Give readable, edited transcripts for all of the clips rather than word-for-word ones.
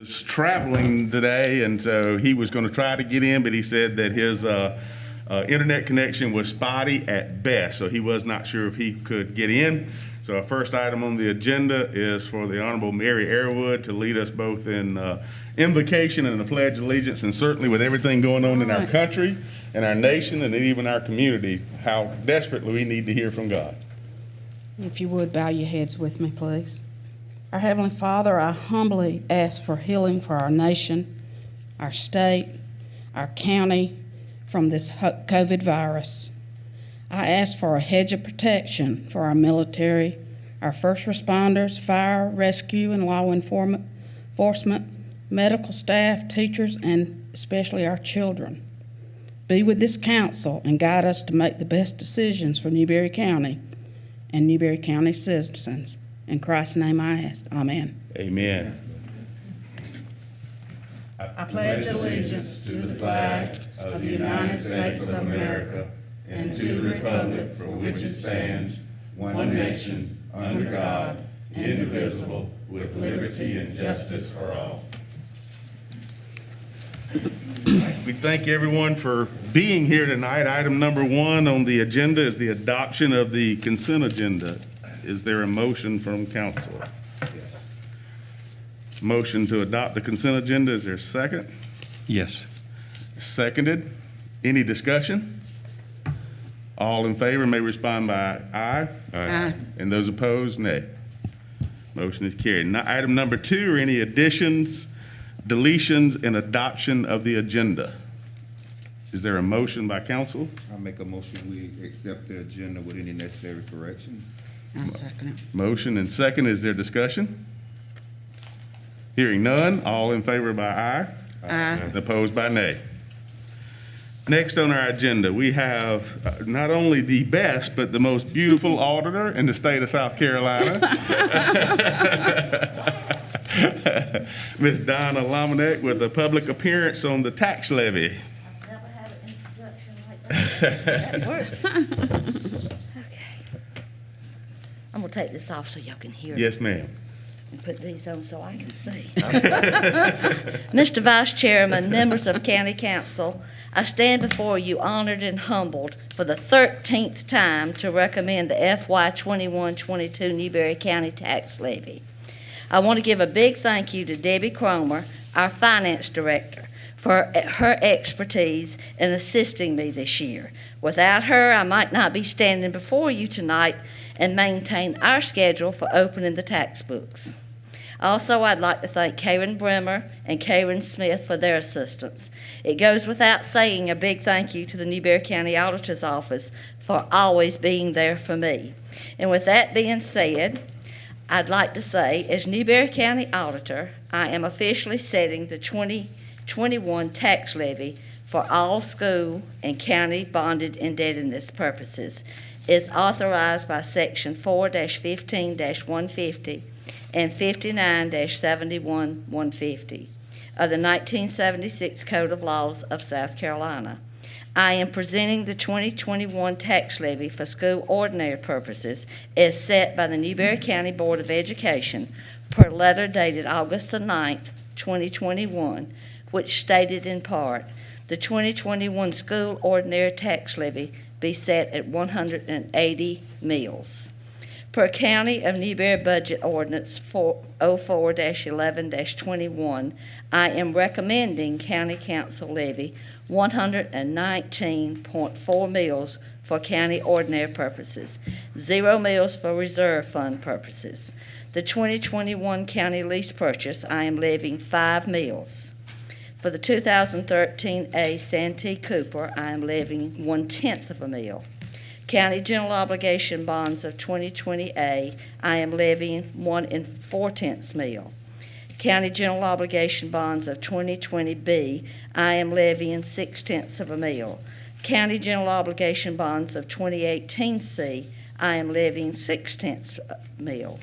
Was traveling today, and so he was going to try to get in, but he said that his internet connection was spotty at best, so he was not sure if he could get in. So our first item on the agenda is for the Honorable Mary Airwood to lead us both in invocation and the Pledge of Allegiance, and certainly with everything going on in our country and our nation and even our community, how desperately we need to hear from God. If you would, bow your heads with me, please. Our Heavenly Father, I humbly ask for healing for our nation, our state, our county from this COVID virus. I ask for a hedge of protection for our military, our first responders, fire, rescue, and law enforcement, medical staff, teachers, and especially our children. Be with this council and guide us to make the best decisions for Newberry County and Newberry County citizens. In Christ's name I ask. Amen. Amen. I pledge allegiance to the flag of the United States of America and to the republic for which it stands, one nation, under God, indivisible, with liberty and justice for all. We thank everyone for being here tonight. Item number 1 on the agenda is the adoption of the consent agenda. Is there a motion from council? Yes. Motion to adopt the consent agenda. Is there a second? Yes. Seconded. Any discussion? All in favor may respond by aye. Aye. And those opposed, nay. Motion is carried. Now, item number 2 are any additions, deletions, and adoption of the agenda. Is there a motion by council? I'll make a motion, we accept the agenda with any necessary corrections. I second it. Motion and second. Is there discussion? Hearing none. All in favor by aye. Aye. And opposed by nay. Next on our agenda, we have not only the best, but the most beautiful auditor in the state of South Carolina, Miss Donna Lomanek, with a public appearance on the tax levy. I've never had an introduction like that. That works. Okay. I'm gonna take this off so y'all can hear. Yes, ma'am. And put these on so I can see. Mr. Vice Chairman, members of County Council, I stand before you honored and humbled for the 13th time to recommend the FY 21-22 Newberry County tax levy. I want to give a big thank you to Debbie Cromer, our finance director, for her expertise in assisting me this year. Without her, I might not be standing before you tonight and maintain our schedule for opening the tax books. Also, I'd like to thank Karen Bremer and Karen Smith for their assistance. It goes without saying a big thank you to the Newberry County Auditor's Office for always being there for me. And with that being said, I'd like to say, as Newberry County Auditor, I am officially setting the 2021 tax levy for all school and county bonded indebtedness purposes. Is authorized by Section 4-15-150 and 59-71-150 of the 1976 Code of Laws of South Carolina. I am presenting the 2021 tax levy for school ordinary purposes as set by the Newberry County Board of Education per letter dated August the 9th, 2021, which stated in part, the 2021 school ordinary tax levy be set at 180 mills. Per County of Newberry Budget Ordinance 04-11-21, I am recommending County Council levy 119.4 mills for county ordinary purposes, 0 mills for reserve fund purposes. The 2021 county lease purchase, I am levying 5 mills. For the 2013 A Santee Cooper, I am levying 1/10 of a mill. County general obligation bonds of 2020 A, I am levying 1 4/10 mill. County general obligation bonds of 2020 B, I am levying 6/10 of a mill. County general obligation bonds of 2018 C, I am levying 6/10 mill.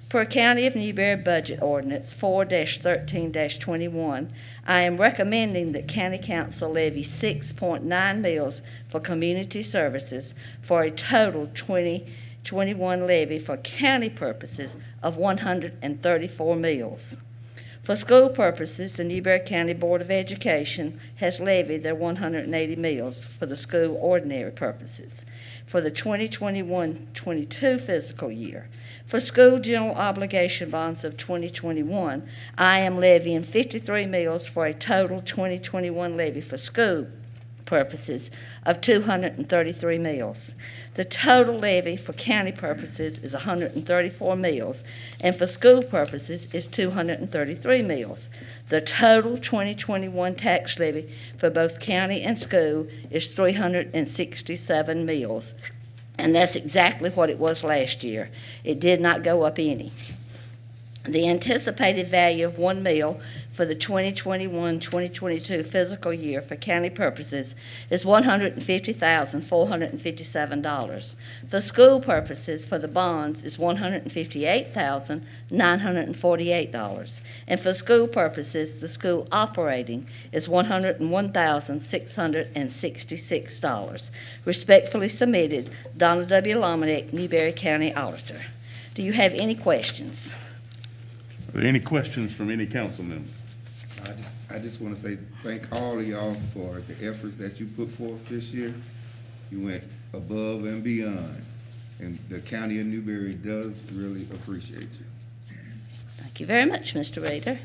Per County of Newberry Budget Ordinance 4-13-21, I am recommending that County Council levy 6.9 mills for community services for a total 2021 levy for county purposes of 134 mills. For school purposes, the Newberry County Board of Education has levied their 180 meals for the school ordinary purposes for the 2021-22 fiscal year. For school general obligation bonds of 2021, I am levying 53 meals for a total 2021 levy for school purposes of 233 meals. The total levy for county purposes is 134 meals, and for school purposes is 233 meals. The total 2021 tax levy for both county and school is 367 meals, and that's exactly what it was last year. It did not go up any. The anticipated value of one meal for the 2021-2022 fiscal year for county purposes is $150,457. For school purposes, for the bonds, is $158,948. And for school purposes, the school operating is $101,666. Respectfully submitted, Donna W. Lominick, Newberry County Auditor. Do you have any questions? Are there any questions from any council member? I just want to say thank all of y'all for the efforts that you put forth this year. You went above and beyond, and the county of Newberry does really appreciate you. Thank you very much, Mr. Reader.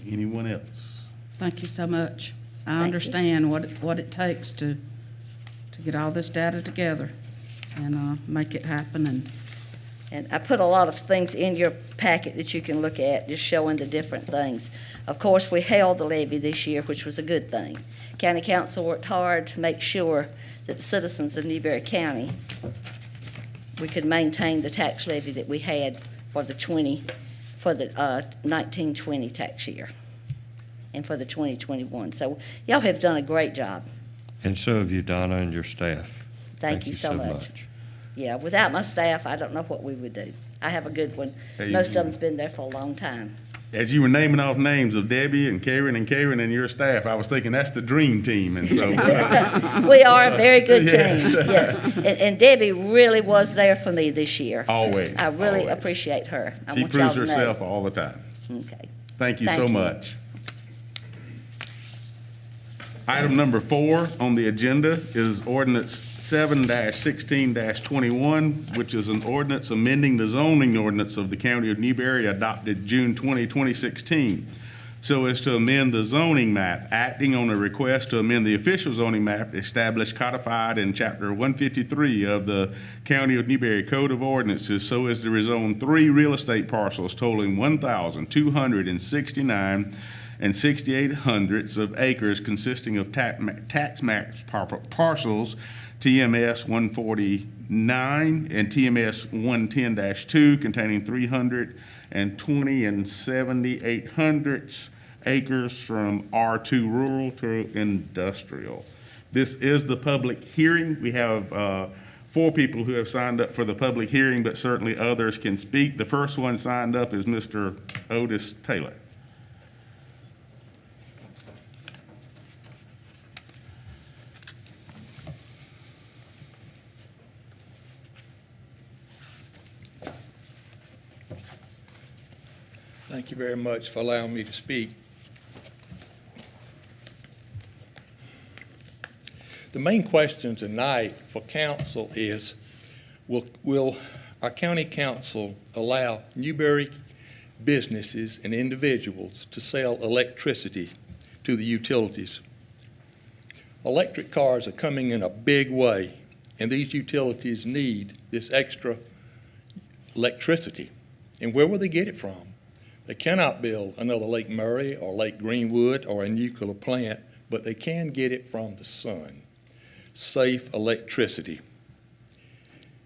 Anyone else? Thank you so much. I Thank you. understand what it takes to get all this data together and make it happen. And I put a lot of things in your packet that you can look at, just showing the different things. Of course, we held the levy this year, which was a good thing. County Council worked hard to make sure that the citizens of Newberry County, we could maintain the tax levy that we had for the 1920 tax year and for the 2021. So y'all have done a great job. And so have you, Donna, and your staff. Thank you so much. Yeah, without my staff, I don't know what we would do. I have a good one. Hey, Most of them's been there for a long time. As you were naming off names of Debbie and Karen and your staff, I was thinking that's the dream team, and so. We are a very good team, Yes. yes. And Debbie really was there for me this year. Always. I really always. appreciate her. I She want y'all proves to know. herself all the time. Okay. Thank you Thank so you. much. Item number 4 on the agenda is ordinance 7-16-21, which is an ordinance amending the zoning ordinance of the County of Newberry adopted June 20, 2016, so as to amend the zoning map, acting on a request to amend the official zoning map established codified in Chapter 153 of the County of Newberry Code of Ordinances, so as to rezone 3 real estate parcels totaling 1,269 and 6/800 of acres consisting of tax map parcels TMS 149 and TMS 110-2 containing 320 and 7/800 acres from R2 rural to industrial. This is the public hearing. We have 4 people who have signed up for the public hearing, but certainly others can speak. The first one signed up is Mr. Otis Taylor. Thank you very much for allowing me to speak. The main question tonight for council is, will our county council allow Newberry businesses and individuals to sell electricity to the utilities? Electric cars are coming in a big way, and these utilities need this extra electricity. And where will they get it from? They cannot build another Lake Murray or Lake Greenwood or a nuclear plant, but they can get it from the sun. Safe electricity.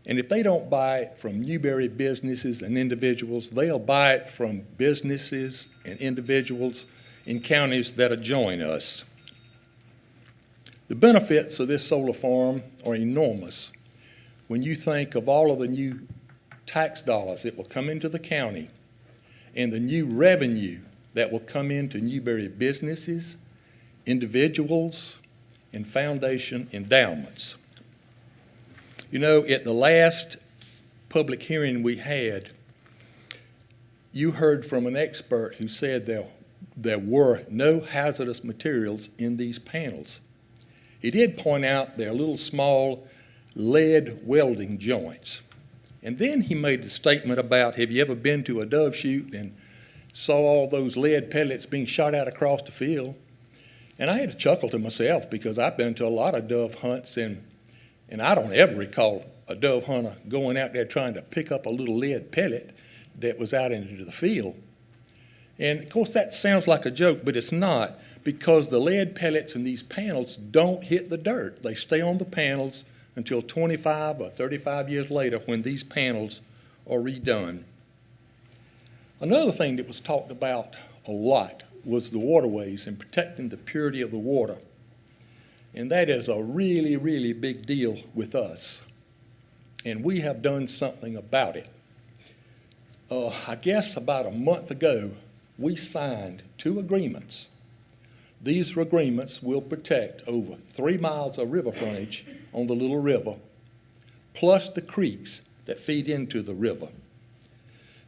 And if they don't buy it from Newberry businesses and individuals, they'll buy it from businesses and individuals in counties that adjoin us. The benefits of this solar farm are enormous. When you think of all of the new tax dollars that will come into the county and the new revenue that will come into Newberry businesses, individuals, and foundation endowments. You know, at the last public hearing we had, you heard from an expert who said there were no hazardous materials in these panels. He did point out they're little small lead welding joints. And then he made the statement about, have you ever been to a dove shoot and saw all those lead pellets being shot out across the field? And I had to chuckle to myself because I've been to a lot of dove hunts, and I don't ever recall a dove hunter going out there trying to pick up a little lead pellet that was out into the field. And of course that sounds like a joke, but it's not, because the lead pellets in these panels don't hit the dirt. They stay on the panels until 25 or 35 years later when these panels are redone. Another thing that was talked about a lot was the waterways and protecting the purity of the water. And that is a really, really big deal with us. And we have done something about it. I guess about a month ago, we signed 2 agreements. These agreements will protect over 3 miles of river frontage on the Little River, plus the creeks that feed into the river.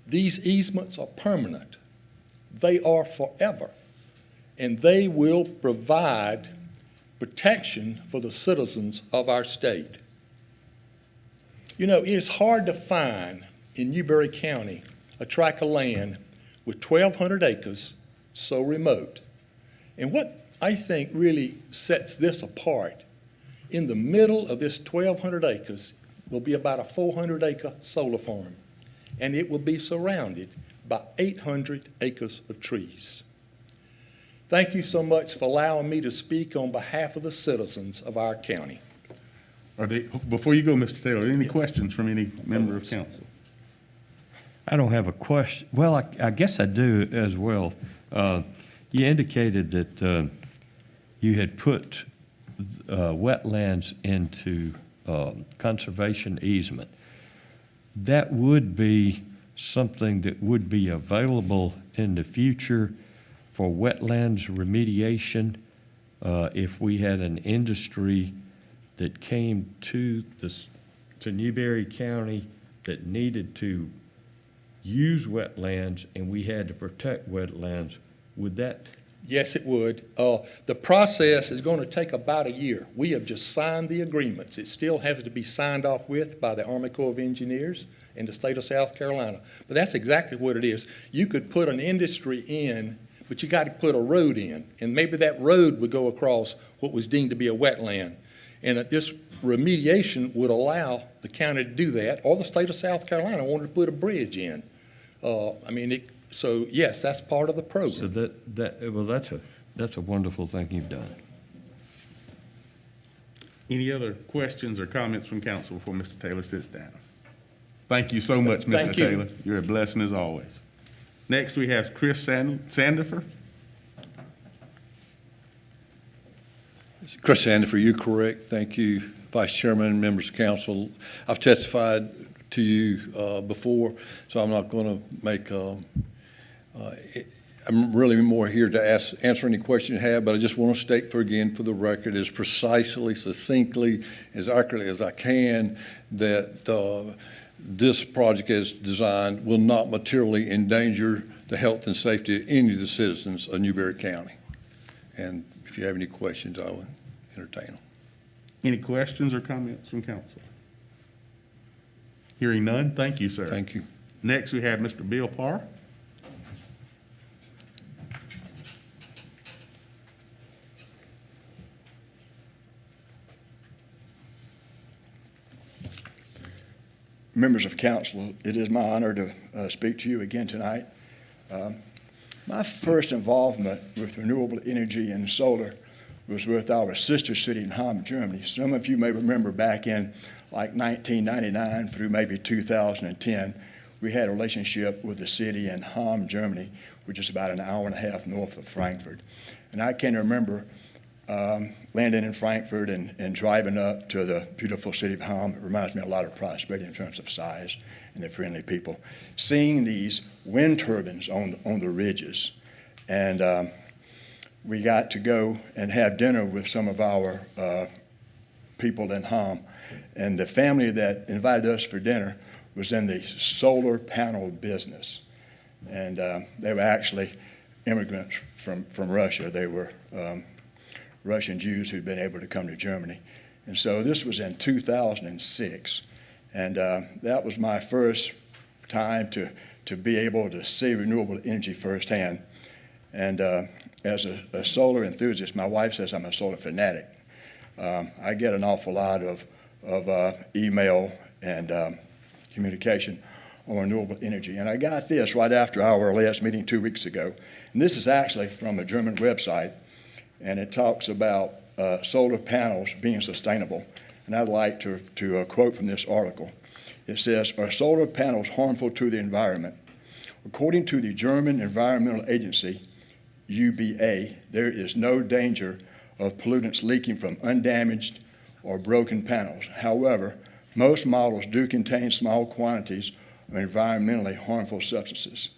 These easements are permanent. They are forever, and they will provide protection for the citizens of our state. You know, it is hard to find in Newberry County a tract of land with 1,200 acres so remote. And what I think really sets this apart, in the middle of this 1,200 acres will be about a 400-acre solar farm, and it will be surrounded by 800 acres of trees. Thank you so much for allowing me to speak on behalf of the citizens of our county. Before you go, Mr. Taylor, any questions from any member of council? I don't have a question. Well, I guess I do as well. You indicated that you had put wetlands into conservation easement. That would be something that would be available in the future for wetlands remediation if we had an industry that came to Newberry County that needed to use wetlands and we had to protect wetlands. Would that? Yes, it would. The process is going to take about a year. We have just signed the agreements. It still has to be signed off with by the Army Corps of Engineers in the state of South Carolina. But that's exactly what it is. You could put an industry in, but you got to put a road in, and maybe that road would go across what was deemed to be a wetland. And this remediation would allow the county to do that, or the state of South Carolina wanted to put a bridge in. So yes, that's part of the program. So that's a wonderful thing you've done. Any other questions or comments from council before Mr. Taylor sits down? Thank you so much, Mr. Thank you. Taylor. You're a blessing as always. Next, we have Chris Sandifer. Chris Sandifer, you're correct. Thank you, Vice Chairman, members of council. I've testified to you before, so I'm not going to make I'm really more here to answer any question you have, but I just want to state for the record, as precisely, succinctly, as accurately as I can, that this project as designed will not materially endanger the health and safety of any of the citizens of Newberry County. And if you have any questions, I will entertain them. Any questions or comments from council? Hearing none, thank you, sir. Thank you. Next, we have Mr. Bill Parr. Members of council, it is my honor to speak to you again tonight. My first involvement with renewable energy and solar was with our sister city in Hamm, Germany. Some of you may remember back in like 1999 through maybe 2010, we had a relationship with the city in Hamm, Germany, which is about an hour and a half north of Frankfurt. And I can remember landing in Frankfurt and driving up to the beautiful city of Hamm. It reminds me a lot of Prosperity in terms of size and the friendly people. Seeing these wind turbines on the ridges. And we got to go and have dinner with some of our people in Hamm. And the family that invited us for dinner was in the solar panel business. And they were actually immigrants from Russia. They were Russian Jews who'd been able to come to Germany. And so this was in 2006. And that was my first time to be able to see renewable energy firsthand. And as a solar enthusiast, my wife says I'm a solar fanatic. I get an awful lot of email and communication on renewable energy. And I got this right after our last meeting 2 weeks ago. And this is actually from a German website, and it talks about solar panels being sustainable. And I'd like to quote from this article. It says, "Are solar panels harmful to the environment? According to the German Environmental Agency, UBA, there is no danger of pollutants leaking from undamaged or broken panels. However, most models do contain small quantities of environmentally harmful substances.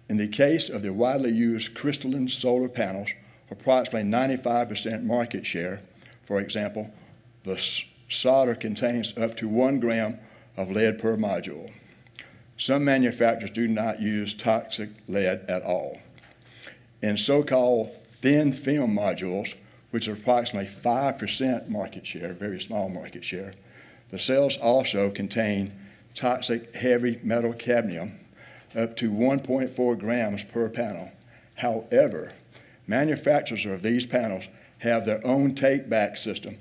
In the case of the widely used crystalline solar panels, approximately 95% market share, for example, the solder contains up to 1 gram of lead per module. Some manufacturers do not use toxic lead at all. In so-called thin film modules, which are approximately 5% market share, very small market share, the cells also contain toxic heavy metal cadmium up to 1.4 grams per panel. However, manufacturers of these panels have their own take-back system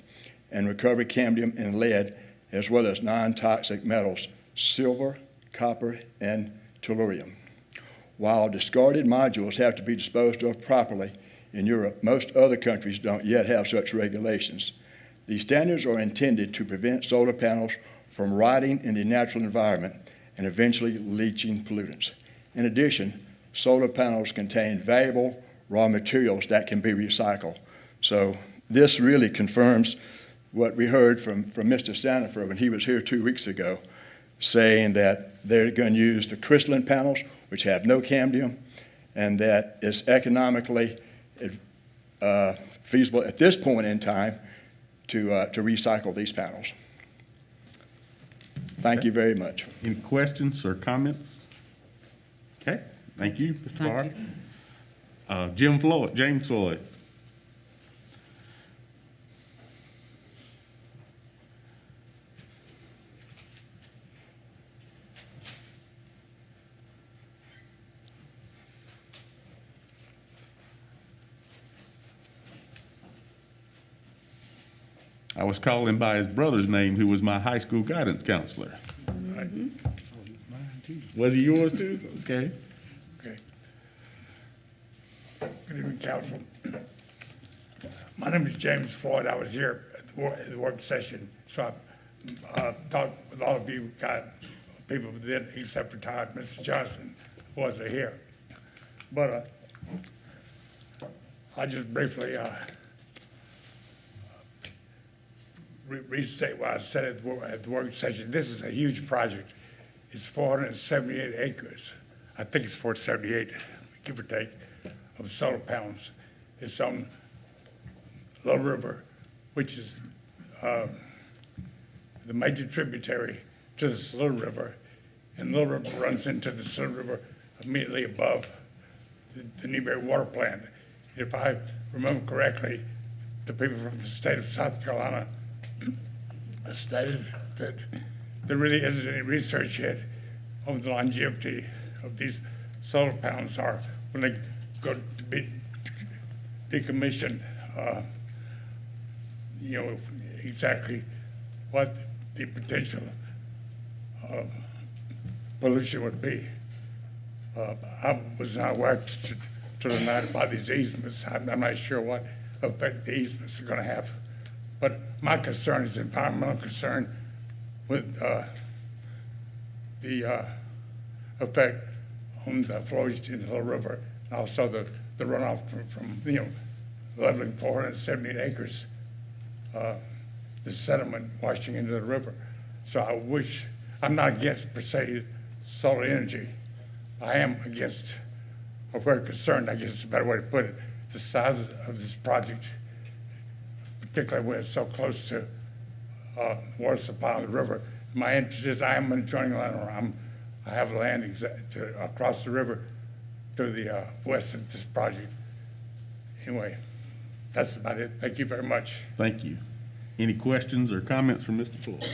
and recover cadmium and lead, as well as non-toxic metals, silver, copper, and tellurium. While discarded modules have to be disposed of properly in Europe, most other countries don't yet have such regulations. These standards are intended to prevent solar panels from rotting in the natural environment and eventually leaching pollutants. In addition, solar panels contain valuable raw materials that can be recycled. So this really confirms what we heard from Mr. Sandifer when he was here 2 weeks ago, saying that they're going to use the crystalline panels, which have no cadmium, and that it's economically feasible at this point in time to recycle these panels. Thank you very much. Any questions or comments? Okay, thank you, Mr. Parr. James Floyd. I was calling him by his brother's name, who was my high school guidance counselor. Mm-hmm. Was he yours too? Okay. Okay. Good evening, council. My name is James Floyd. I was here at the work session, so I talked with all of you, got people within, except for Todd. Mr. Johnson wasn't here. But I just briefly restate what I said at the work session. This is a huge project. It's 478 acres. I think it's 478, give or take, of solar panels. It's on Little River, which is the major tributary to the Little River. And Little River runs into the Little River immediately above the Newberry water plant. If I remember correctly, the people from the state of South Carolina stated that there really isn't any research yet on the longevity of these solar panels are when they go to be decommissioned, you know, exactly what the potential pollution would be. I was not aware to the night about these easements. I'm not sure what effect the easements are going to have. But my concern is environmental concern with the effect on the flows in the Little River, and also the runoff from you know, leveling 478 acres, the sediment washing into the river. So I wish, I'm not against per se solar energy. I am against, or very concerned, I guess is a better way to put it, the size of this project, particularly when it's so close to water supply on the river. My interest is, I am an adjoining landowner. I have land across the river to the west of this project. Anyway, that's about it. Thank you very much. Thank you. Any questions or comments from Mr. Floyd?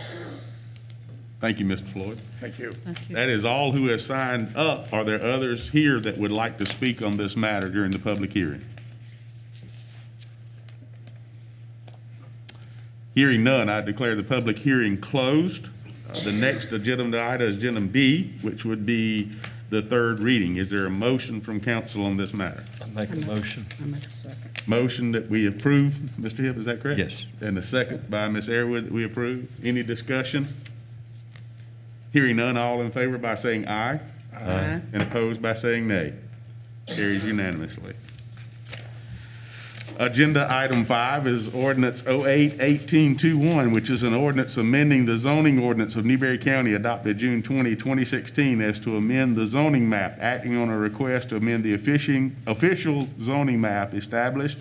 Thank you, Mr. Floyd. Thank you. That is all who have signed up. Are there others here that would like to speak on this matter during the public hearing? Hearing none, I declare the public hearing closed. The next agenda item is agenda B, which would be the third reading. Is there a motion from council on this matter? I make a motion. I make a second. Motion that we approve, Mr. Hibb, is that correct? Yes. And a second by Ms. Airwood that we approve. Any discussion? Hearing none, all in favor by saying aye. Aye. And opposed by saying nay. Carries unanimously. Agenda item 5 is ordinance 08-1821, which is an ordinance amending the zoning ordinance of Newberry County adopted June 20, 2016 as to amend the zoning map, acting on a request to amend the official zoning map established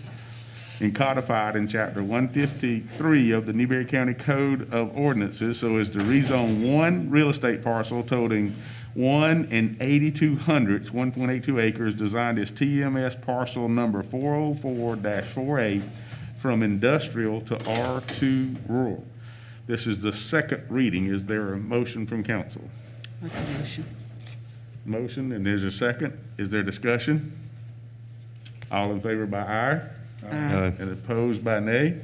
and codified in chapter 153 of the Newberry County Code of Ordinances so as to rezone one real estate parcel totaling 1 82/100, 1.82 acres, designed as TMS parcel number 404-48 from industrial to R2 rural. This is the second reading. Is there a motion from council? Make a motion. Motion, and there's a second. Is there discussion? All in favor by aye? Aye. And opposed by nay?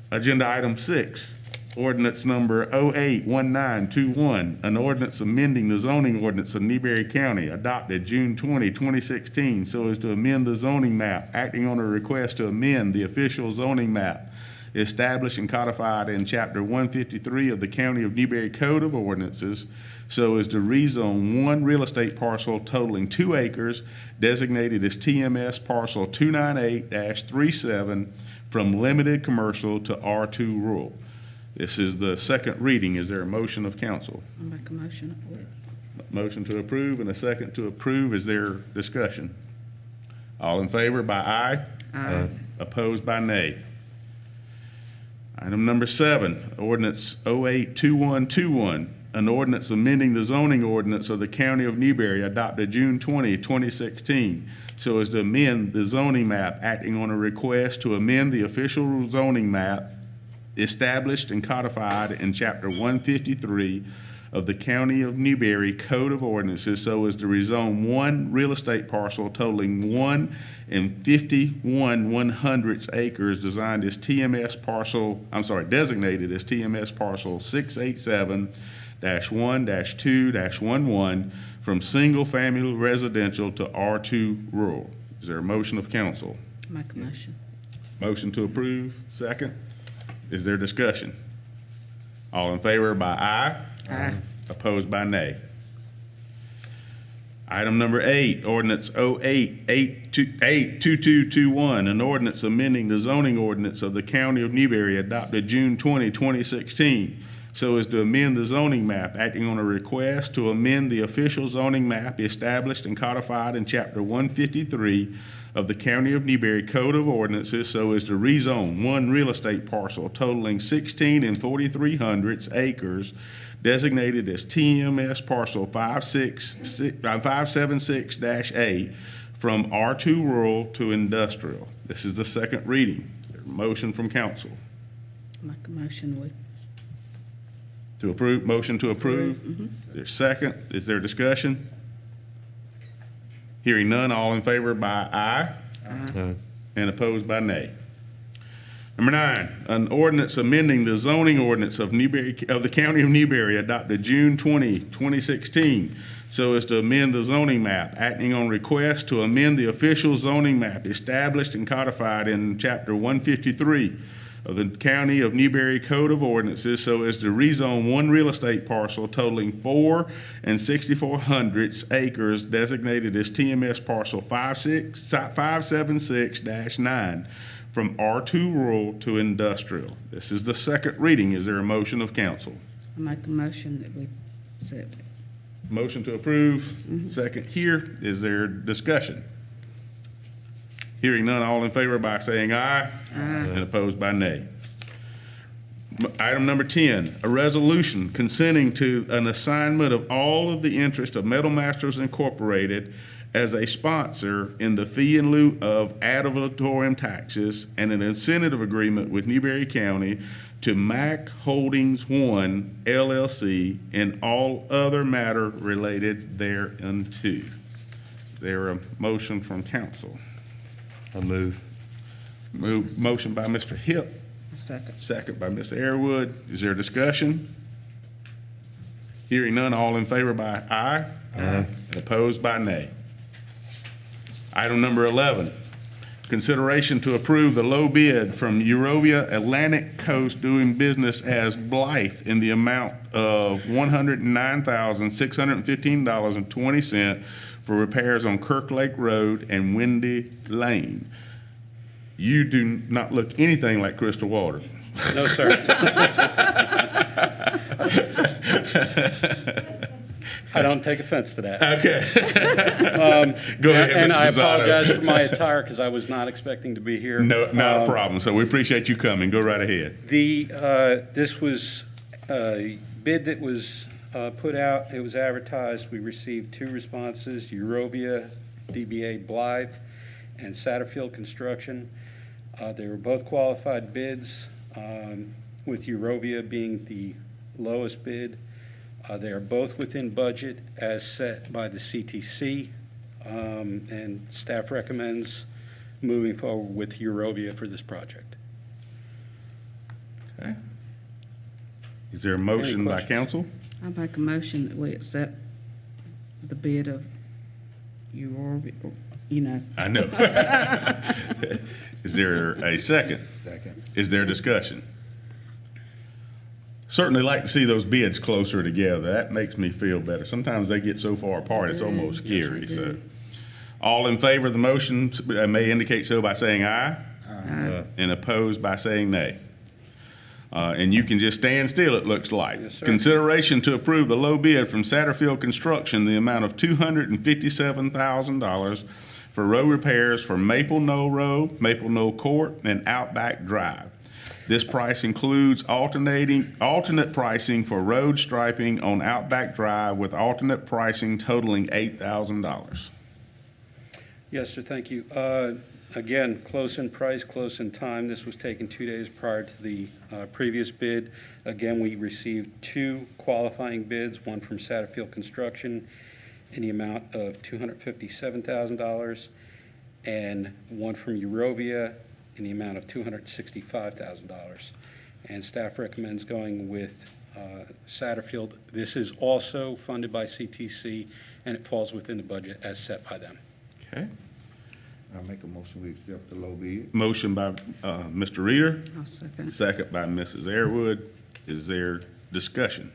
Agenda item 6, ordinance number 08-1921, an ordinance amending the zoning ordinance of Newberry County adopted June 20, 2016, so as to amend the zoning map, acting on a request to amend the official zoning map established and codified in chapter 153 of the County of Newberry Code of Ordinances, so as to rezone one real estate parcel totaling 2 acres designated as TMS parcel 298-37 from limited commercial to R2 rural. This is the second reading. Is there a motion of council? I make a motion. Motion to approve and a second to approve. Is there discussion? All in favor by aye? Aye. Opposed by nay? Item number 7, ordinance 08-2121, an ordinance amending the zoning ordinance of the County of Newberry adopted June 20, 2016, so as to amend the zoning map, acting on a request to amend the official zoning map established and codified in chapter 153 of the County of Newberry Code of Ordinances, so as to rezone one real estate parcel totaling 1 51/100 acres designated as TMS parcel 687-1-2-11 from single-family residential to R2 rural. Is there a motion of council? Make a motion. Motion to approve, second. Is there discussion? All in favor by aye? Aye. Opposed by nay? Item number 8, ordinance 08-2221, an ordinance amending the zoning ordinance of the County of Newberry adopted June 20, 2016, so as to amend the zoning map, acting on a request to amend the official zoning map established and codified in chapter 153 of the County of Newberry Code of Ordinances, so as to rezone one real estate parcel totaling 16 43/100 acres designated as TMS parcel 576-A from R2 rural to industrial. This is the second reading. Is there a motion from council? Make a motion. To approve, motion to approve? Is there a second? Is there discussion? Hearing none, all in favor by aye? Aye. And opposed by nay. Number 9, an ordinance amending the zoning ordinance of the County of Newberry adopted June 20, 2016, so as to amend the zoning map, acting on request to amend the official zoning map established and codified in chapter 153 of the County of Newberry Code of Ordinances, so as to rezone one real estate parcel totaling 4 64/100 acres designated as TMS parcel 576-9 from R2 rural to industrial. This is the second reading. Is there a motion of council? I make a motion that we accept it. Motion to approve, second here. Is there discussion? Hearing none, all in favor by saying aye. Aye. And opposed by nay. Item number 10, a resolution consenting to an assignment of all of the interest of Metal Masters Incorporated as a sponsor in the fee in lieu of ad valorem taxes and an incentive agreement with Newberry County to Mac Holdings One LLC and all other matter related thereunto. Is there a motion from council? I move. Motion by Mr. Hipp, Second. second by Ms. Airwood. Is there discussion? Hearing none, all in favor by aye. Aye. And opposed by nay. Item number 11, consideration to approve the low bid from Eurovia Atlantic Coast doing business as Blythe in the amount of $109,615.20 for repairs on Kirk Lake Road and Windy Lane. You do not look anything like Crystal Water. No, sir. I don't take offense to that. Okay. Go ahead, And Mr. I Pisano. apologize for my attire because I was not expecting to be here. No, not a problem. So we appreciate you coming. Go right ahead. This was a bid that was put out. It was advertised. We received 2 responses, Eurovia, DBA Blythe, and Satterfield Construction. They were both qualified bids, with Eurovia being the lowest bid. They are both within budget as set by the CTC, and staff recommends moving forward with Eurovia for this project. Okay. Is there a motion by questions? council? I make a motion that we accept the bid of I know. Is there a second? Second. Is there discussion? Certainly like to see those bids closer together. That makes me feel better. Sometimes they get so far apart, it's almost scary, so. All in favor of the motion may indicate so by saying aye. Aye. And opposed by saying nay. And you can just stand still, it looks like. Yes, sir. Consideration to approve the low bid from Satterfield Construction, the amount of $257,000 for road repairs for Maple Knoll Road, Maple Knoll Court, and Outback Drive. This price includes alternate pricing for road striping on Outback Drive with alternate pricing totaling $8,000. Yes, sir, thank you. Again, close in price, close in time. This was taken 2 days prior to the previous bid. Again, we received 2 qualifying bids, one from Satterfield Construction in the amount of $257,000 and one from Eurovia in the amount of $265,000. And staff recommends going with Satterfield. This is also funded by CTC, and it falls within the budget as set by them. Okay. I make a motion, we accept the low bid. Motion by Mr. Reader, I'll second. second by Mrs. Airwood. Is there discussion?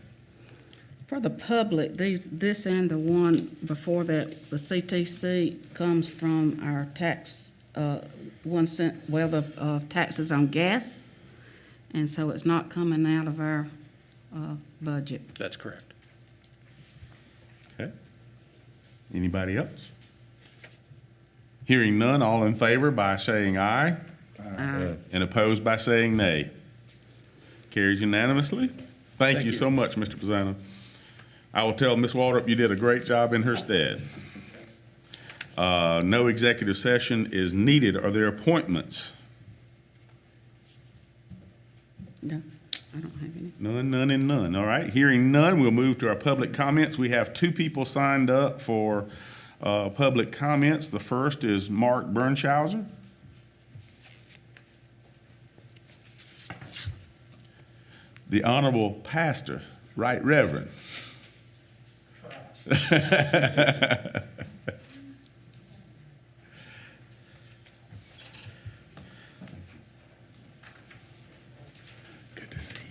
For the public, this and the one before that, the CTC comes from our tax, 1 cent, well, the taxes on gas, and so it's not coming out of our budget. That's correct. Okay. Anybody else? Hearing none, all in favor by saying aye. Aye. And opposed by saying nay. Carries unanimously. Thank you so much, Mr. Pisano. I will tell Ms. Waltrip you did a great job in her stead. No executive session is needed. Are there appointments? No, I don't have any. None, none, and none. All right. Hearing none, we'll move to our public comments. We have 2 people signed up for public comments. The first is Mark Burns. The Honorable Pastor, Right Reverend. Good to see you.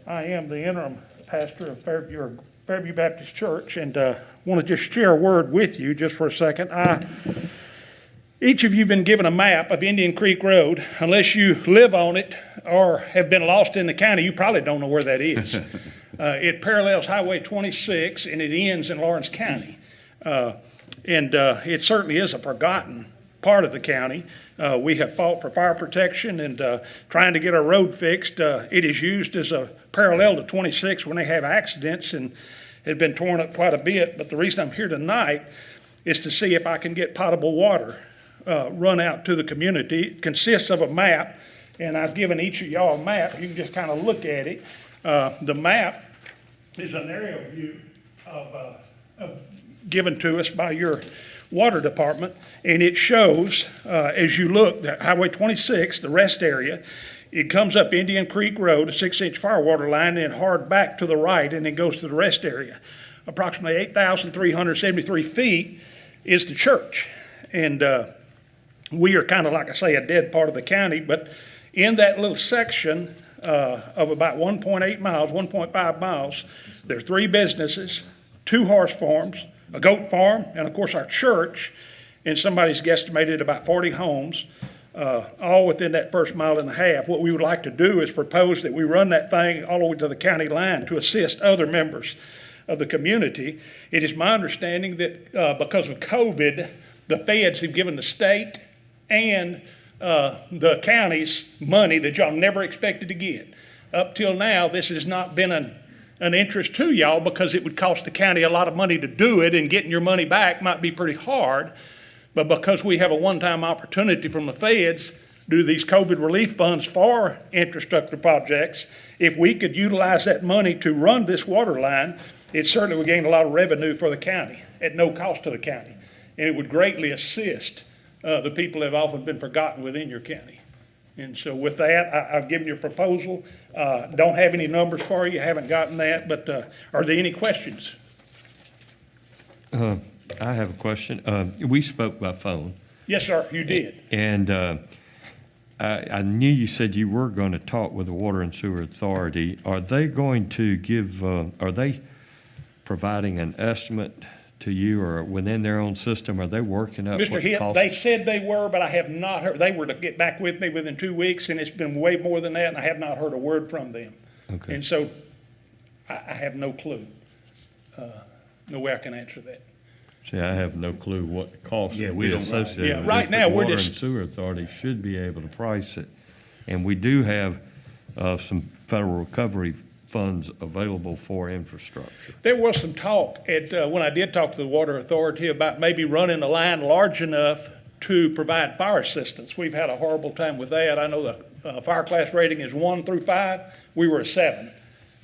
I am the interim pastor of Fairview Baptist Church, and want to just share a word with you just for a second. Each of you have been given a map of Indian Creek Road. Unless you live on it or have been lost in the county, you probably don't know where that is. It parallels Highway 26 and it ends in Lawrence County. It certainly is a forgotten part of the county. We have fought for fire protection and trying to get our road fixed. It is used as a parallel to 26 when they have accidents and has been torn up quite a bit. But the reason I'm here tonight is to see if I can get potable water run out to the community. It consists of a map, and I've given each of y'all a map. You can just kind of look at it. The map is an aerial view given to us by your water department, and it shows, as you look, that Highway 26, the rest area, it comes up Indian Creek Road, a 6-inch fire water line, and hard back to the right, and it goes to the rest area. Approximately 8,373 feet is the church. And we are kind of, like I say, a dead part of the county, but in that little section of about 1.8 miles, 1.5 miles, there's 3 businesses, 2 horse farms, a goat farm, and of course our church, and somebody's guesstimated about 40 homes, all within that first mile and a half. What we would like to do is propose that we run that thing all the way to the county line to assist other members of the community. It is my understanding that because of COVID, the feds have given the state and the counties money that y'all never expected to get. Up till now, this has not been an interest to y'all because it would cost the county a lot of money to do it, and getting your money back might be pretty hard. But because we have a one-time opportunity from the feds to do these COVID relief funds for infrastructure projects, if we could utilize that money to run this water line, it certainly would gain a lot of revenue for the county at no cost to the county. And it would greatly assist the people that have often been forgotten within your county. And so with that, I've given you a proposal. Don't have any numbers for you, haven't gotten that, but are there any questions? I have a question. We spoke by phone. Yes, sir, you did. And I knew you said you were going to talk with the Water and Sewer Authority. Are they going to give, are they providing an estimate to you, or within their own system? Are they working up? Mr. Hitt, they said they were, but I have not heard. They were to get back with me within 2 weeks, and it's been way more than that, and I have not heard a word from them. Okay. And so I have no clue. No way I can answer that. See, I have no clue what the cost Yeah, would we be don't- associated Yeah, with right it, now, but we're Water just- and Sewer Authority should be able to price it. And we do have some federal recovery funds available for infrastructure. There was some talk when I did talk to the Water Authority about maybe running a line large enough to provide fire assistance. We've had a horrible time with that. I know the fire class rating is 1 through 5. We were a 7.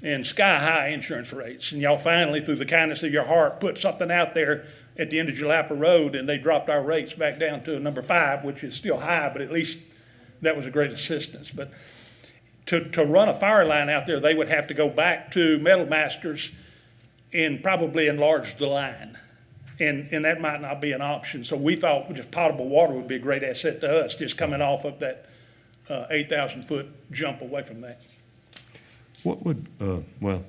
And sky-high insurance rates. And y'all finally, through the kindness of your heart, put something out there at the end of Jalapa Road, and they dropped our rates back down to a number 5, which is still high, but at least that was a great assistance. But to run a fire line out there, they would have to go back to Metal Masters and probably enlarge the line. And that might not be an option. So we thought just potable water would be a great asset to us, just coming off of that 8,000-foot jump away from that. What would, well,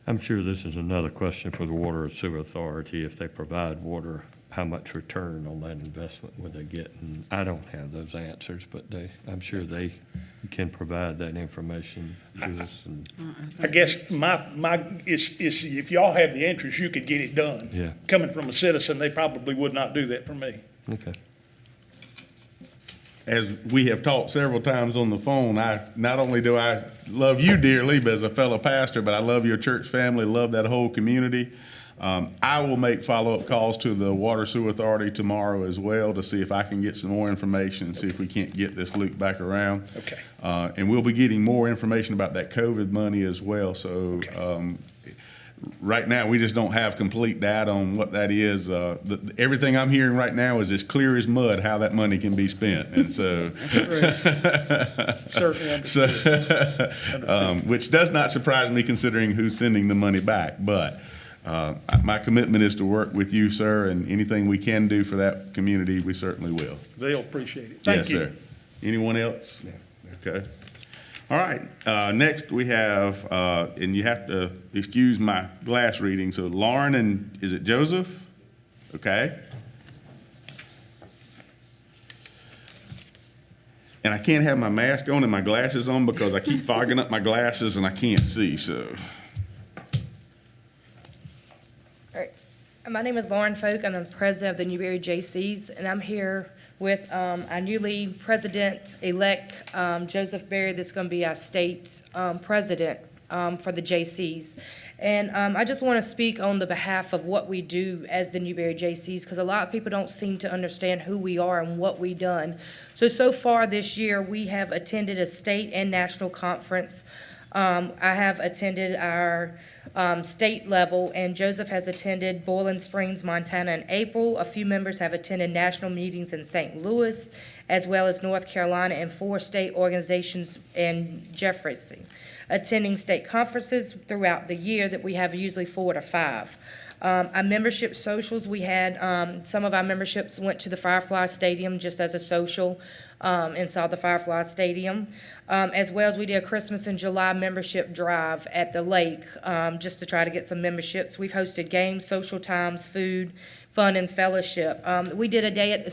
I'm sure this is another question for the Water and Sewer Authority. If they provide water, how much return on that investment would they get? And I don't have those answers, but I'm sure they can provide that information to us. And I guess my is if y'all have the interest, you could get it done. Yeah. Coming from a citizen, they probably would not do that for me. okay. As we have talked several times on the phone, not only do I love you dearly, but as a fellow pastor, but I love your church family, love that whole community. I will make follow-up calls to the Water Sewer Authority tomorrow as well to see if I can get some more information and see if we can't get this loop back around. Okay. And we'll be getting more information about that COVID money as well. So right now, we just don't have complete data on what that is. Everything I'm hearing right now is as clear as mud how that money can be spent. And so, Certainly. which does not surprise me considering who's sending the money back. But my commitment is to work with you, sir, and anything we can do for that community, we certainly will. They'll appreciate it. Thank you. Yes, sir. Anyone else? Yeah. Okay. All right. Next we have, and you have to excuse my glass reading. So Lauren and is it Joseph? Okay. And I can't have my mask on and my glasses on because I keep fogging up my glasses and I can't see, so. All right. My name is Lauren Folk. I'm the president of the Newberry Jaycees, and I'm here with our newly president-elect, Joseph Berry, that's going to be our state president for the Jaycees. And I just want to speak on the behalf of what we do as the Newberry Jaycees, because a lot of people don't seem to understand who we are and what we've done. So far this year, we have attended a state and national conference. I have attended our state level, and Joseph has attended Boiling Springs, Montana in April. A few members have attended national meetings in St. Louis, as well as North Carolina, and 4 state organizations in Jefferson, attending state conferences throughout the year that we have usually 4 to 5. Our membership socials, we had some of our memberships went to the Firefly Stadium just as a social and saw the Firefly Stadium, as well as we did a Christmas in July membership drive at the lake just to try to get some memberships. We've hosted games, social times, food, fun, and fellowship. We did a day at the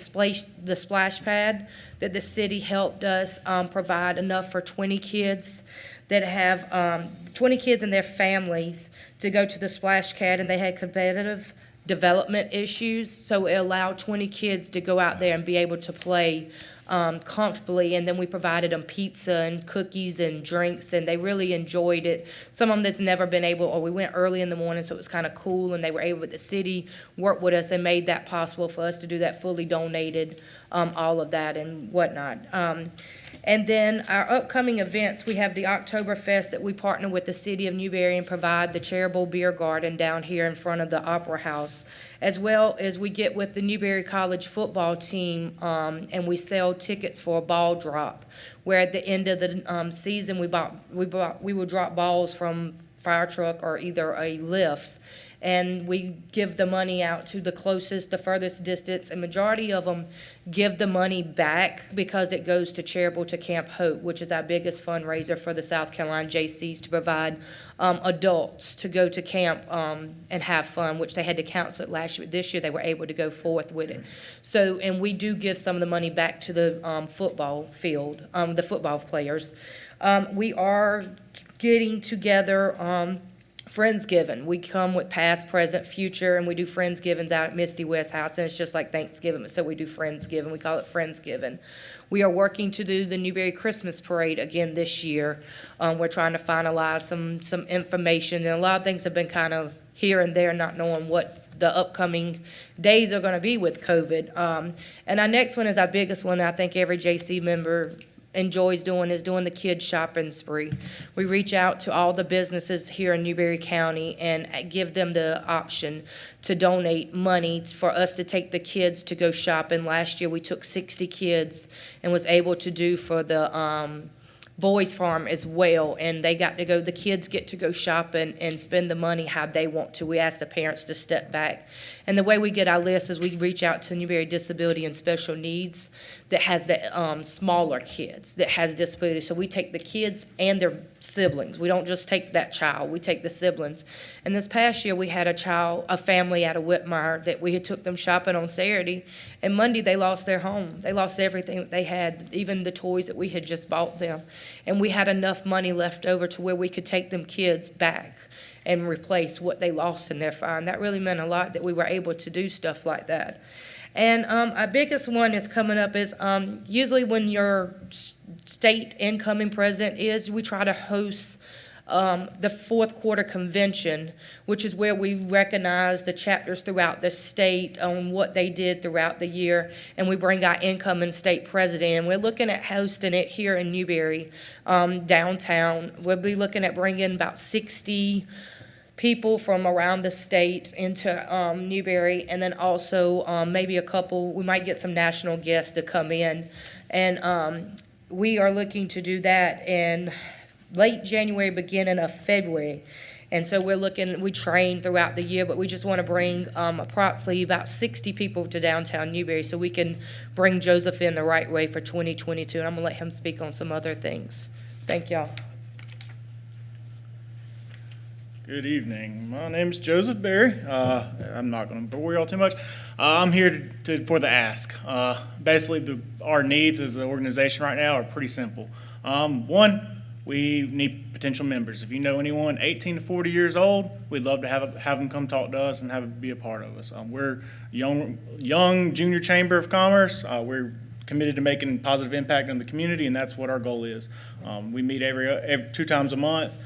splash pad that the city helped us provide enough for 20 kids that have 20 kids and their families to go to the splash pad, and they had competitive development issues, so it allowed 20 kids to go out there and be able to play comfortably, and then we provided them pizza and cookies and drinks, and they really enjoyed it. Some of them that's never been able, or we went early in the morning, so it was kind of cool, and they were able, the city worked with us and made that possible for us to do that, fully donated all of that and whatnot. And then our upcoming events, we have the Oktoberfest that we partner with the city of Newberry and provide the charitable beer garden down here in front of the Opera House, as well as we get with the Newberry College football team and we sell tickets for a ball drop, where at the end of the season we would drop balls from fire truck or either a lift, and we give the money out to the closest, the furthest distance, and majority of them give the money back because it goes to charitable to Camp Hope, which is our biggest fundraiser for the South Carolina Jaycees, to provide adults to go to camp and have fun, which they had to cancel it last year. This year they were able to go forth with it. So, and we do give some of the money back to the football field, the football players. We are getting together Friendsgiving. We come with past, present, future, and we do Friendsgivings out at Misty West House, and it's just like Thanksgiving, so we do Friendsgiving. We call it Friendsgiving. We are working to do the Newberry Christmas Parade again this year. We're trying to finalize some information, and a lot of things have been kind of here and there, not knowing what the upcoming days are going to be with COVID. And our next one is our biggest one. I think every JC member enjoys doing is doing the kids shopping spree. We reach out to all the businesses here in Newberry County and give them the option to donate money for us to take the kids to go shopping. Last year we took 60 kids and was able to do for the Boys Farm as well, and they got to go, the kids get to go shopping and spend the money how they want to. We ask the parents to step back. And the way we get our list is we reach out to Newberry Disability and Special Needs that has the smaller kids that has disabilities. So we take the kids and their siblings. We don't just take that child, we take the siblings. And this past year we had a family out of Whitmire that we had took them shopping on Saturday, and Monday they lost their home. They lost everything that they had, even the toys that we had just bought them. And we had enough money left over to where we could take them kids back and replace what they lost in their fire. And that really meant a lot that we were able to do stuff like that. And our biggest one is coming up is usually when your state incoming president is, we try to host the fourth quarter convention, which is where we recognize the chapters throughout the state on what they did throughout the year, and we bring our incoming state president. And we're looking at hosting it here in Newberry, downtown. We'll be looking at bringing about 60 people from around the state into Newberry, and then also maybe a couple, we might get some national guests to come in. And we are looking to do that in late January, beginning of February. And so we train throughout the year, but we just want to bring approximately about 60 people to downtown Newberry so we can bring Joseph in the right way for 2022. And I'm going to let him speak on some other things. Thank y'all. Good evening. My name is Joseph Berry. I'm not going to bore y'all too much. I'm here for the ask. Basically, our needs as an organization right now are pretty simple. One, we need potential members. If you know anyone 18 to 40 years old, we'd love to have them come talk to us and be a part of us. We're young junior chamber of commerce. We're committed to making a positive impact on the community, and that's what our goal is. We meet every 2 times a month.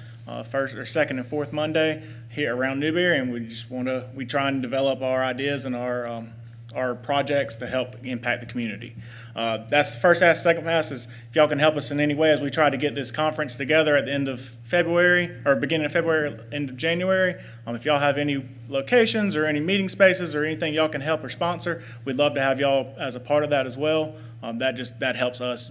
First or second and fourth Monday here around Newberry, and we try and develop our ideas and our projects to help impact the community. That's the first ask. Second ask is if y'all can help us in any way as we try to get this conference together at the end of February or beginning of February, end of January. If y'all have any locations or any meeting spaces or anything y'all can help or sponsor, we'd love to have y'all as a part of that as well. That helps us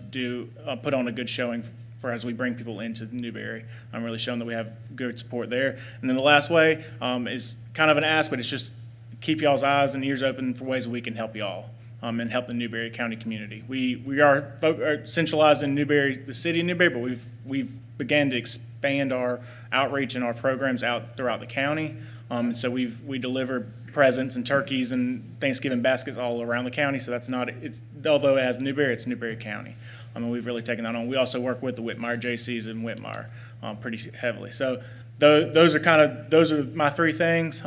put on a good showing for as we bring people into Newberry. I'm really showing that we have good support there. And then the last way is kind of an ask, but it's just keep y'all's eyes and ears open for ways that we can help y'all and help the Newberry County community. We are centralized in Newberry, the city of Newberry, but we've began to expand our outreach and our programs out throughout the county. And so we deliver presents and turkeys and Thanksgiving baskets all around the county. So although it has Newberry, it's Newberry County. We've really taken that on. We also work with the Newberry Jaycees in Whitmire pretty heavily. So those are my 3 things.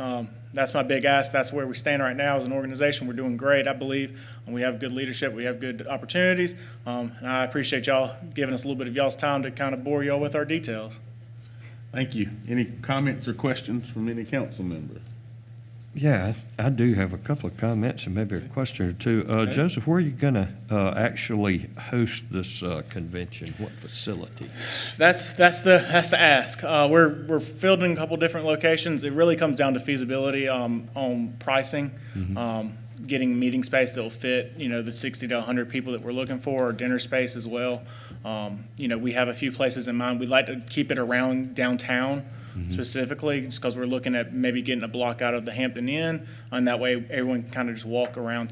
That's my big ask. That's where we stand right now as an organization. We're doing great, I believe. And we have good leadership. We have good opportunities. And I appreciate y'all giving us a little bit of y'all's time to kind of bore y'all with our details. Thank you. Any comments or questions from any council member? Yeah, I do have a couple of comments and maybe a question or two. Okay. Joseph, where are you going to actually host this convention? What facility? That's the ask. We're fielding a couple different locations. It really comes down to feasibility on pricing, getting meeting space that will fit the 60 to 100 people that we're looking for, or dinner space as well. We have a few places in mind. We'd like to keep it around downtown. Specifically, just because we're looking at maybe getting a block out of the Hampton Inn, and that way everyone can kind of just walk around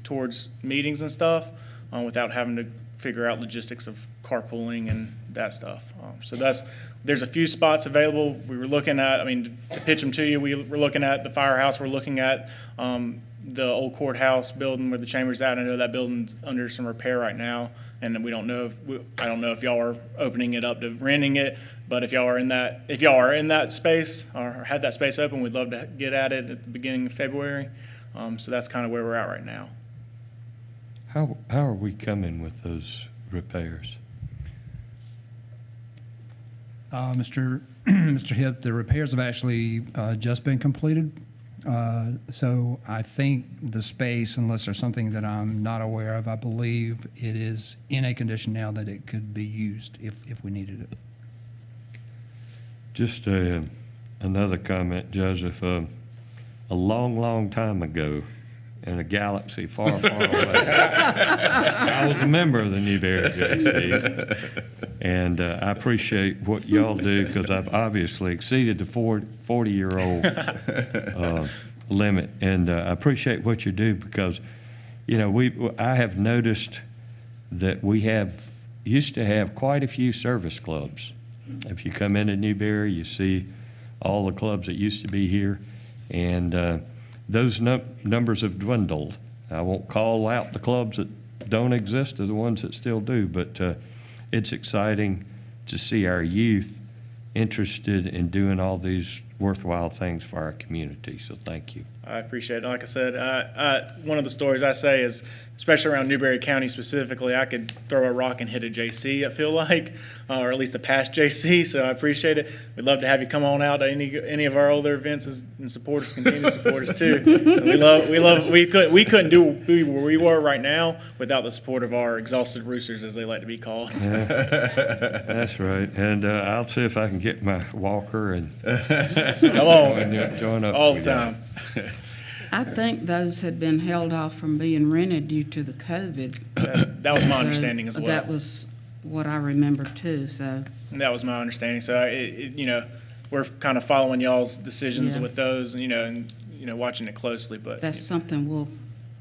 towards meetings and stuff without having to figure out logistics of carpooling and that stuff. So there's a few spots available. We were looking at, to pitch them to you, we're looking at the firehouse. We're looking at the old courthouse building where the chamber's at. I know that building's under some repair right now, and I don't know if y'all are opening it up to renting it. But if y'all are in that space or had that space open, we'd love to get at it at the beginning of February. So that's kind of where we're at right now. How are we coming with those repairs? Mr. Hipp, the repairs have actually just been completed. So I think the space, unless there's something that I'm not aware of, I believe it is in a condition now that it could be used if we needed it. Just another comment, Joseph. A long, long time ago, in a galaxy far, far away, I was a member of the Newberry Jaycees, and I appreciate what y'all do because I've obviously exceeded the 40-year-old limit, and I appreciate what you do because, I have noticed that we used to have quite a few service clubs. If you come into Newberry, you see all the clubs that used to be here, and those numbers have dwindled. I won't call out the clubs that don't exist or the ones that still do, but it's exciting to see our youth interested in doing all these worthwhile things for our community, so thank you. I appreciate it. Like I said, one of the stories I say is, especially around Newberry County specifically, I could throw a rock and hit a JC, I feel like, or at least a past JC, so I appreciate it. We'd love to have you come on out to any of our older events and support us, continue to support us too. We couldn't do where we were right now without the support of our exhausted roosters, as they like to be called. Yeah, that's right, and I'll see if I can get my walker and come on, join up all the time. I think those had been held off from being rented due to the COVID. That was my understanding as well. That was what I remember too, so. That was my understanding. So, we're kind of following y'all's decisions with those, and watching it closely. But that's something we'll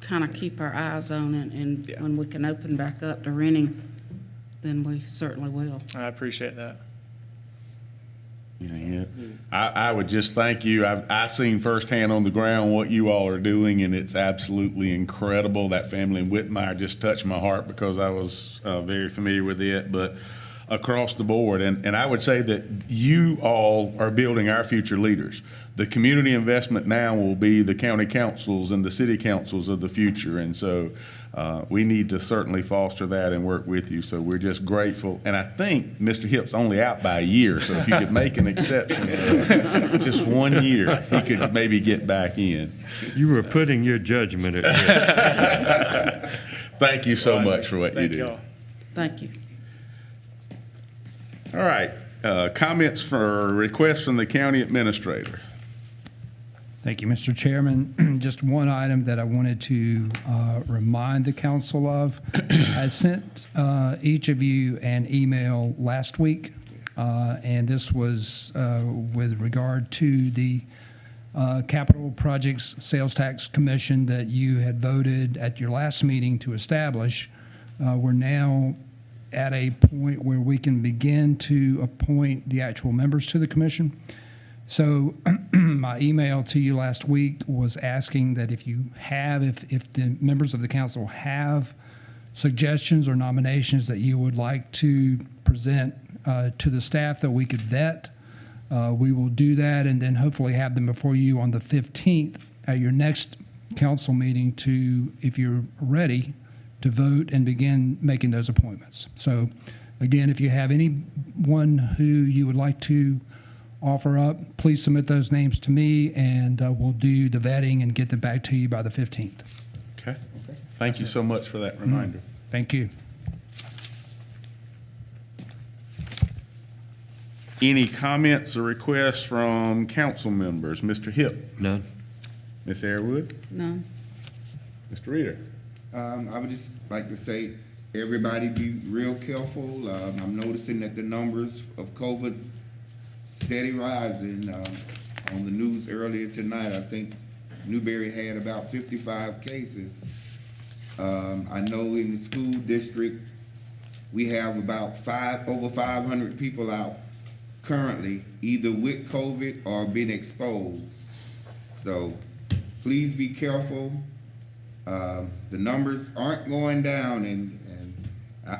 kind of keep our eyes on, and when we can open back up to renting, then we certainly will. I appreciate that. Yeah. I would just thank you. I've seen firsthand on the ground what you all are doing, and it's absolutely incredible. That family in Whitmire just touched my heart because I was very familiar with it, but across the board. And I would say that you all are building our future leaders. The community investment now will be the county councils and the city councils of the future. And so we need to certainly foster that and work with you. So we're just grateful. And I think Mr. Hip's only out by a year. So if you could make an exception, just 1 year, he could maybe get back in. You were putting your judgment at risk. Thank you so much for what you do. y'all. Thank you. All right. Comments for requests from the county administrator. Thank you, Mr. Chairman. Just one item that I wanted to remind the council of. I sent each of you an email last week, and this was with regard to the Capital Projects Sales Tax Commission that you had voted at your last meeting to establish. We're now at a point where we can begin to appoint the actual members to the commission. So my email to you last week was asking that if the members of the council have suggestions or nominations that you would like to present to the staff that we could vet, we will do that and then hopefully have them before you on the 15th at your next council meeting to, if you're ready, to vote and begin making those appointments. So again, if you have anyone who you would like to offer up, please submit those names to me, and we'll do the vetting and get them back to you by the 15th. Okay. Thank you so much for that reminder. Thank you. Any comments or requests from council members? Mr. Hip? None. Ms. Airwood? None. Mr. Reader? I would just like to say, everybody be real careful. I'm noticing that the numbers of COVID steady rising. On the news earlier tonight, I think Newberry had about 55 cases. I know in the school district, we have about over 500 people out currently, either with COVID or been exposed. So please be careful. The numbers aren't going down, and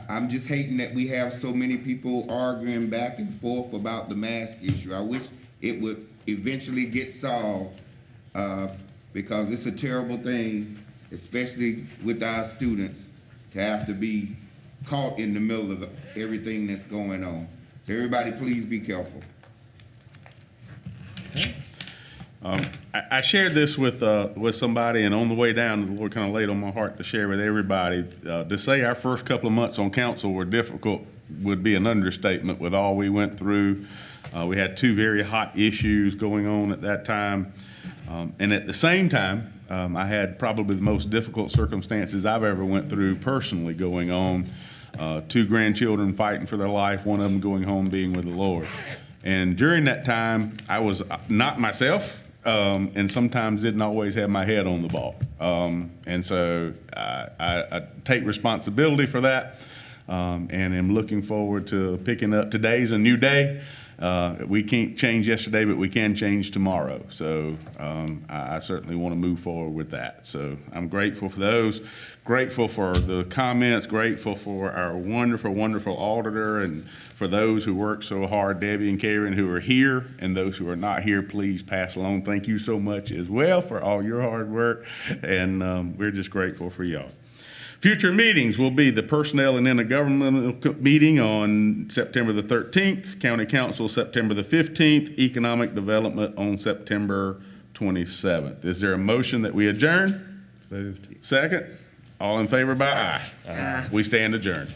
I'm just hating that we have so many people arguing back and forth about the mask issue. I wish it would eventually get solved, because it's a terrible thing, especially with our students, to have to be caught in the middle of everything that's going on. So everybody, please be careful. I shared this with somebody, and on the way down, the Lord kind of laid on my heart to share with everybody. To say our first couple of months on council were difficult would be an understatement with all we went through. We had two very hot issues going on at that time. And at the same time, I had probably the most difficult circumstances I've ever went through personally going on. Two grandchildren fighting for their life, one of them going home being with the Lord. And during that time, I was not myself. And sometimes didn't always have my head on the ball. And so I take responsibility for that, and am looking forward to picking up. Today's a new day. We can't change yesterday, but we can change tomorrow. So I certainly want to move forward with that. So I'm grateful for those, grateful for the comments, grateful for our wonderful, wonderful auditor, and for those who work so hard, Debbie and Karen, who are here, and those who are not here, please pass along. Thank you so much as well for all your hard work, and we're just grateful for y'all. Future meetings will be the Personnel and Intergovernmental meeting on September the 13th, County Council September the 15th, Economic Development on September 27th. Is there a motion that we adjourn? Moved. Second? All in favor by aye. Aye. We stand adjourned.